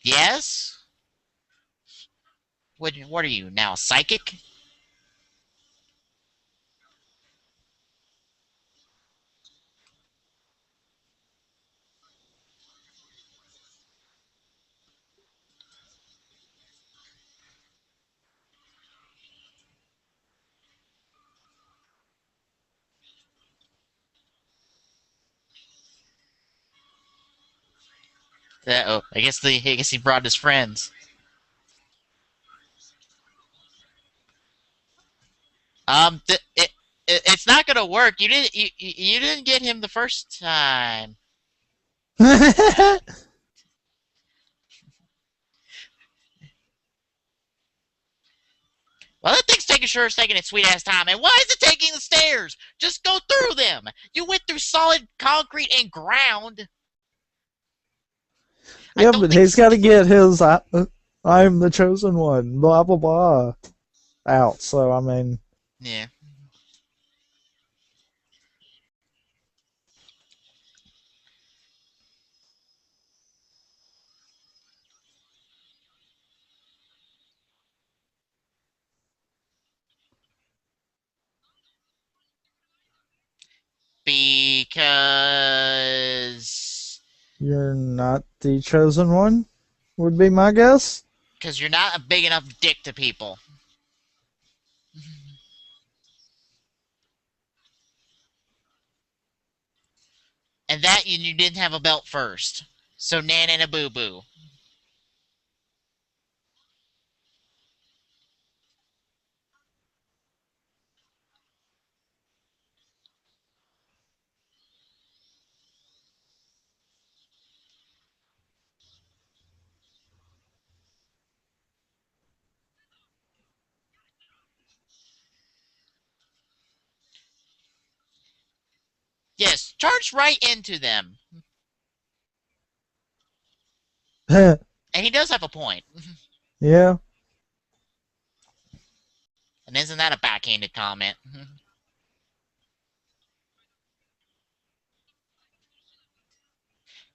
Yes? What are you, now, psychic? Oh, I guess he brought his friends. It's not gonna work. You didn't get him the first time. Well, that thing's taking its sweet ass time. And why is it taking the stairs? Just go through them. You went through solid concrete and ground. I yeah, don't but think. he's got to get his I'm the chosen one, blah, blah, blah, out. So, I mean, Yeah. you're not the chosen one, would be my guess. Because you're not a big enough dick to people. And that you didn't have a belt first. So nan and a boo boo. Yes, charge right into them. And he does have a point. yeah. And isn't that a backhanded comment?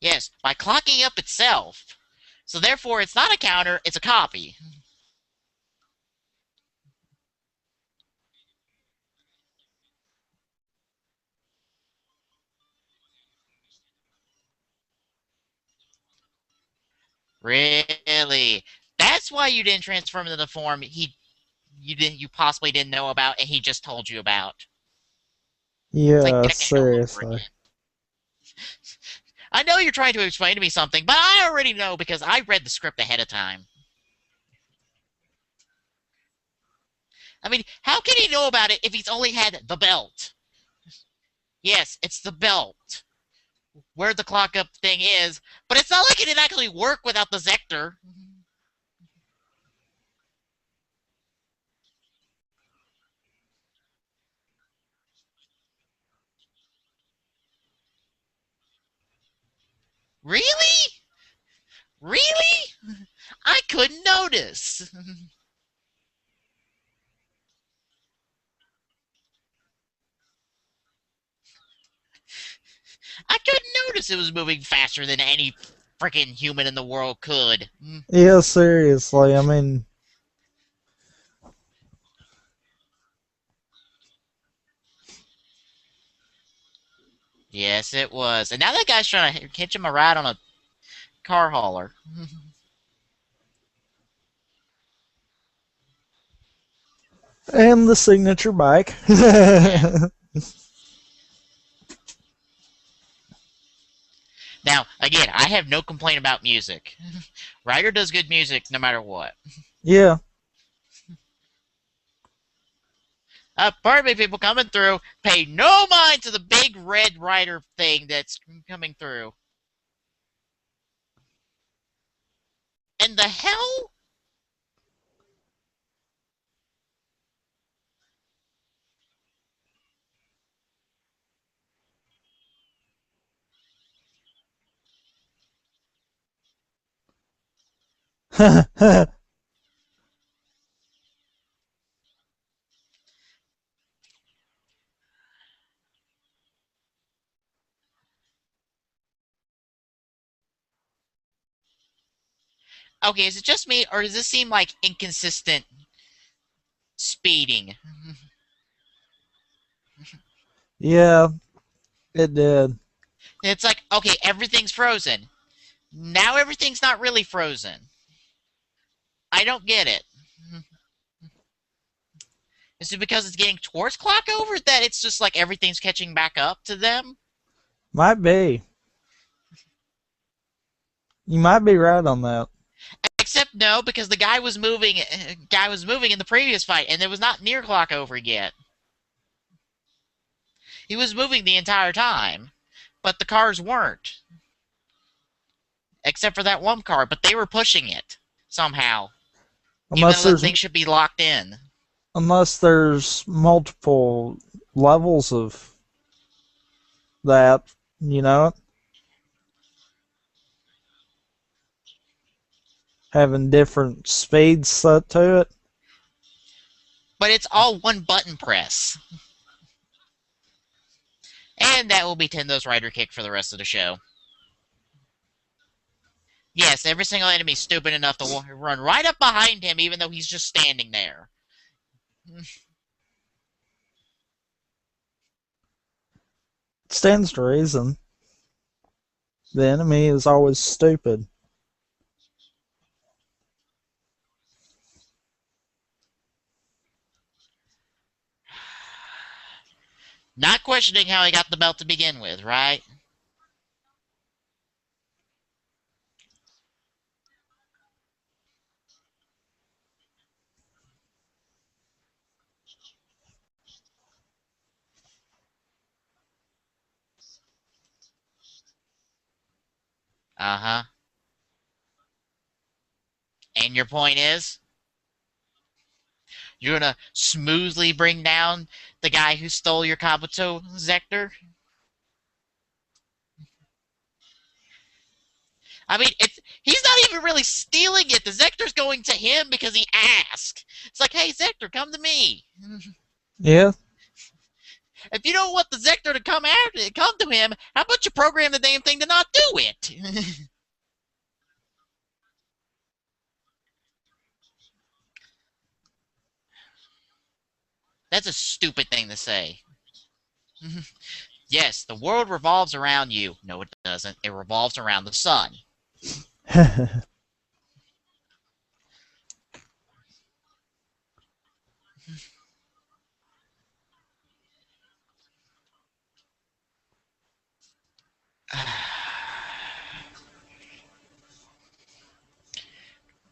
Yes, by clocking up itself. So therefore, it's not a counter, it's a copy. Really? That's why you didn't transform into the form you possibly didn't know about and he just told you about. It's like Yeah, getting a show over seriously. again. I know you're trying to explain to me something, but I already know because I read the script ahead of time. I mean, how can he know about it if he's only had the belt? Yes, it's the belt where the clock up thing is, but it's not like it didn't actually work without the Zector. Really? Really? I couldn't notice. I couldn't notice it was moving faster than any freaking human in the world could. Yeah, seriously. I mean, Yes, it was. And now that guy's trying to hitch him a ride on a car hauler. and the signature bike. Yeah. Now, again, I have no complaint about music. Ryder does good music no matter what. Yeah. Pardon me, people coming through. Pay no mind to the big red rider thing that's coming through. And the hell? Okay, is it just me, or does this seem like inconsistent speeding? Yeah, it did. It's like, okay, everything's frozen. Now everything's not really frozen. I don't get it. Is it because it's getting towards clock over that it's just like everything's catching back up to them? Might be. You might be right on that. Except no, because the guy was moving in the previous fight, and it was not near clock over yet. He was moving the entire time, but the cars weren't, except for that one car. But they were pushing it somehow, even Unless though the there's thing should be locked in. multiple levels of that, you know, having different speeds set to it. But it's all one button press, and that will be Tendo's Rider Kick for the rest of the show. Yes, every single enemy's stupid enough to run right up behind him, even though he's just standing there. Stands to reason. The enemy is always stupid. Not questioning how he got the belt to begin with, right? Uh huh. And your point is? You're gonna smoothly bring down the guy who stole your Kabuto Zector? I mean, he's not even really stealing it. The Zector's going to him because he asked. It's like, hey, Zector, come to me. Yeah. If you don't want the Zector to come to him, how about you program the damn thing to not do it? That's a stupid thing to say. Yes, the world revolves around you. No, it doesn't. It revolves around the sun.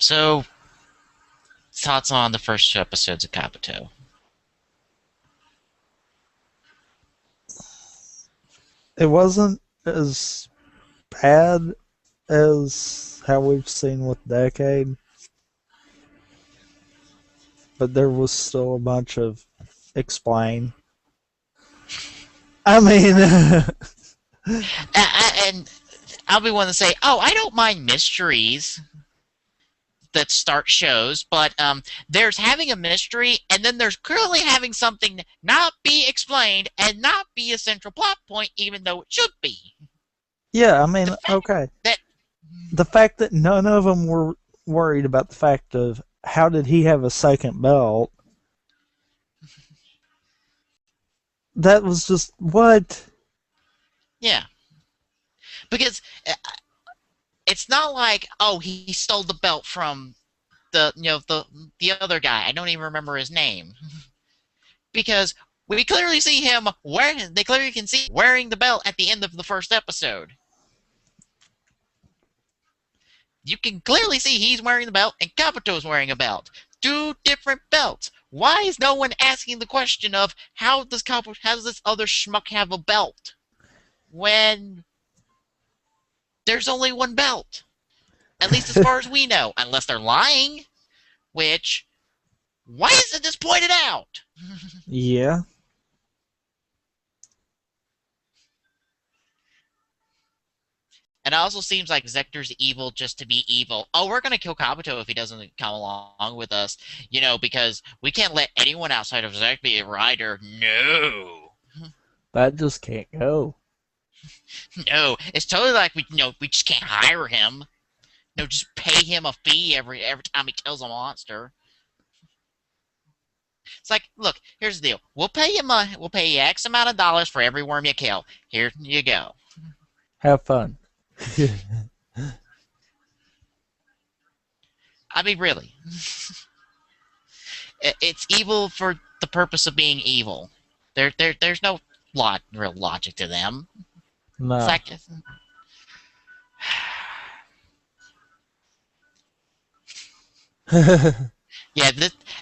So, thoughts on the first 2 episodes of Kabuto? It wasn't as bad as how we've seen with Decade, but there was still a bunch of explain. I mean, And I'll be one to say, oh, I don't mind mysteries that start shows, but there's having a mystery, and then there's clearly having something not be explained and not be a central plot point, even though it should be. yeah, I The mean, fact okay. that The fact that none of them were worried about the fact of how did he have a second belt, that was just, what? yeah, because it's not like, oh, he stole the belt from the other guy. I don't even remember his name because we clearly see him wearing. They clearly can see wearing the belt at the end of the first episode. You can clearly see he's wearing the belt and Kabuto's wearing a belt. 2 different belts. Why is no one asking the question of how does this other schmuck have a belt when there's only one belt? At least as far as we know, unless they're lying. Which, why isn't this pointed out? Yeah. And it also seems like Zector's evil just to be evil. Oh, we're gonna kill Kabuto if he doesn't come along with us, because we can't let anyone outside of Zec be a rider. No. That just can't go. No, it's totally like we just can't hire him. No, just pay him a fee every time he kills a monster. It's like, look, here's the deal. We'll pay you X amount of dollars for every worm you kill. Here you go. Have fun. I mean, really, it's evil for the purpose of being evil. There's no real logic to them. It's No. like, yeah,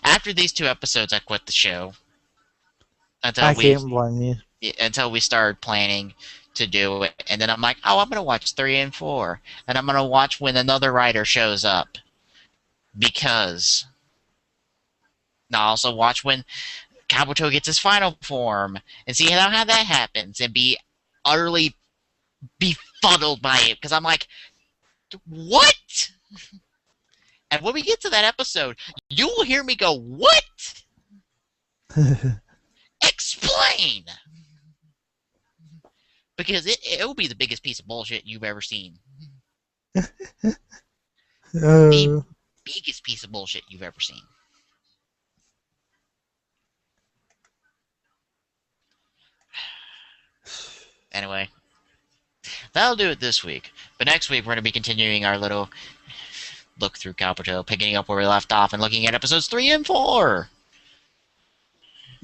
after these 2 episodes, I quit the show until I can't blame you. we started planning to do it, and then I'm like, oh, I'm gonna watch 3 and 4, and I'm gonna watch when another writer shows up, because and I'll also watch when Kabuto gets his final form and see how that happens, and be utterly befuddled by it, because I'm like, what? And when we get to that episode, you will hear me go, what? Explain! Because it will be the biggest piece of bullshit you've ever seen. The biggest piece of bullshit you've ever seen. Anyway, that'll do it this week. But next week, we're going to be continuing our little look through Kabuto, picking up where we left off and looking at episodes 3 and 4.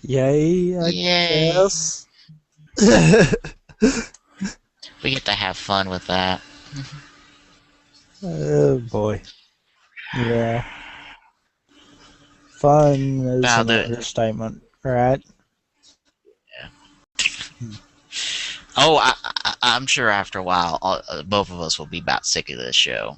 Yay, I Yay. guess. We get to have fun with that. Oh, boy. Yeah. Fun is an understatement, right? Oh, I'm sure after a while, both of us will be about sick of this show.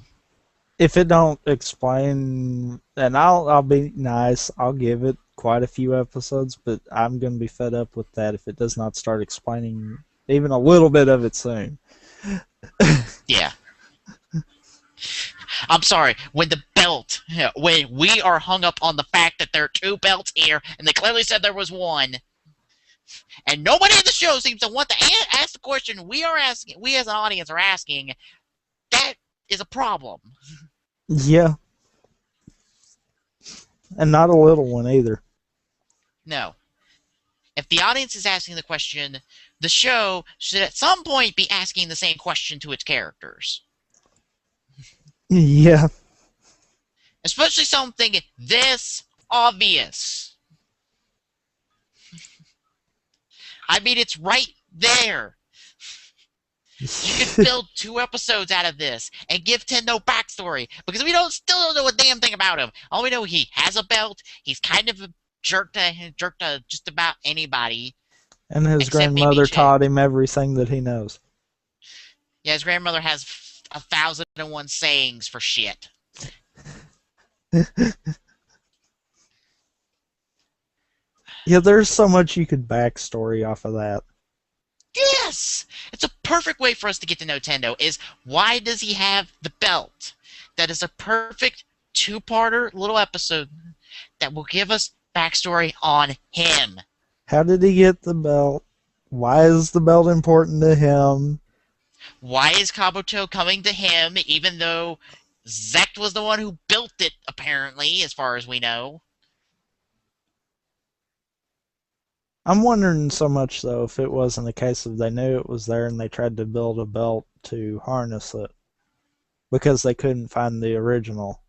If it don't explain, and I'll be nice, I'll give it quite a few episodes, but I'm going to be fed up with that if it does not start explaining even a little bit of it soon. Yeah. I'm sorry, when we are hung up on the fact that there are 2 belts here, and they clearly said there was one, and nobody in the show seems to want to ask the question we as an audience are asking, that is a problem. Yeah. And not a little one either. No. If the audience is asking the question, the show should at some point be asking the same question to its characters. Yeah. Especially something this obvious. I mean, it's right there. You could build 2 episodes out of this and give Ten no backstory because we still don't know a damn thing about him. All we know, he has a belt. He's kind of a jerk to just about anybody And his except maybe grandmother Jay. taught him everything that he knows. Yeah, his grandmother has 1,001 sayings for shit. Yeah, there's so much you could backstory off of that. Yes! It's a perfect way for us to get to know Tendo is why does he have the belt? That is a perfect 2-parter little episode that will give us backstory on him. How did he get the belt? Why is the belt important to him? Why is Kabuto coming to him even though Zect was the one who built it, apparently, as far as we know? I'm wondering so much, though, if it wasn't a case of they knew it was there and they tried to build a belt to harness it because they couldn't find the original.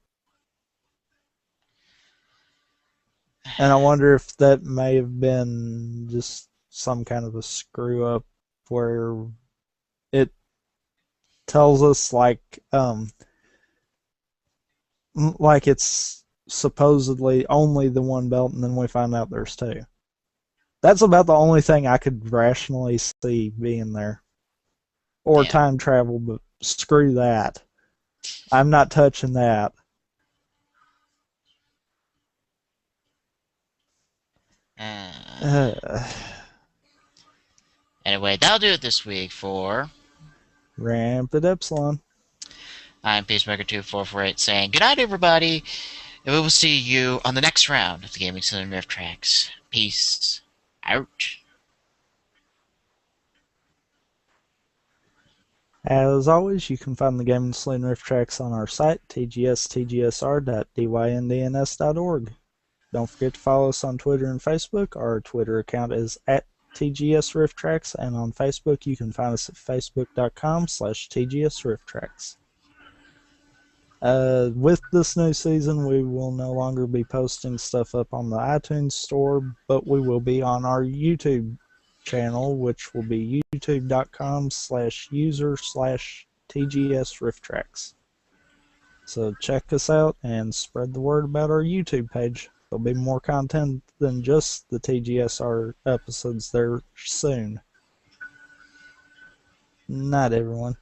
And I wonder if that may have been just some kind of a screw up where it tells us like it's supposedly only the one belt and then we find out there's two. That's about the only thing I could rationally see being there. Or Yeah. time travel, but screw that. I'm not touching that. Uh, Anyway, that'll do it this week for... Rampant Epsilon. I'm Peacemaker2448 saying good night, everybody, and we will see you on the next round of the Gaming Saloon Rift Tracks. Peace out. As always, you can find the Gaming Saloon Rift Tracks on our site, tgstgsr.dyndns.org. Don't forget to follow us on Twitter and Facebook. Our Twitter account is at TGS Rift Tracks, and on Facebook you can find us at facebook.com/TGS Rift Tracks. With this new season, we will no longer be posting stuff up on the iTunes store, but we will be on our YouTube channel, which will be youtube.com/user/TGS Rift Tracks. So check us out and spread the word about our YouTube page. There'll be more content than just the TGSR episodes there soon. Night, everyone.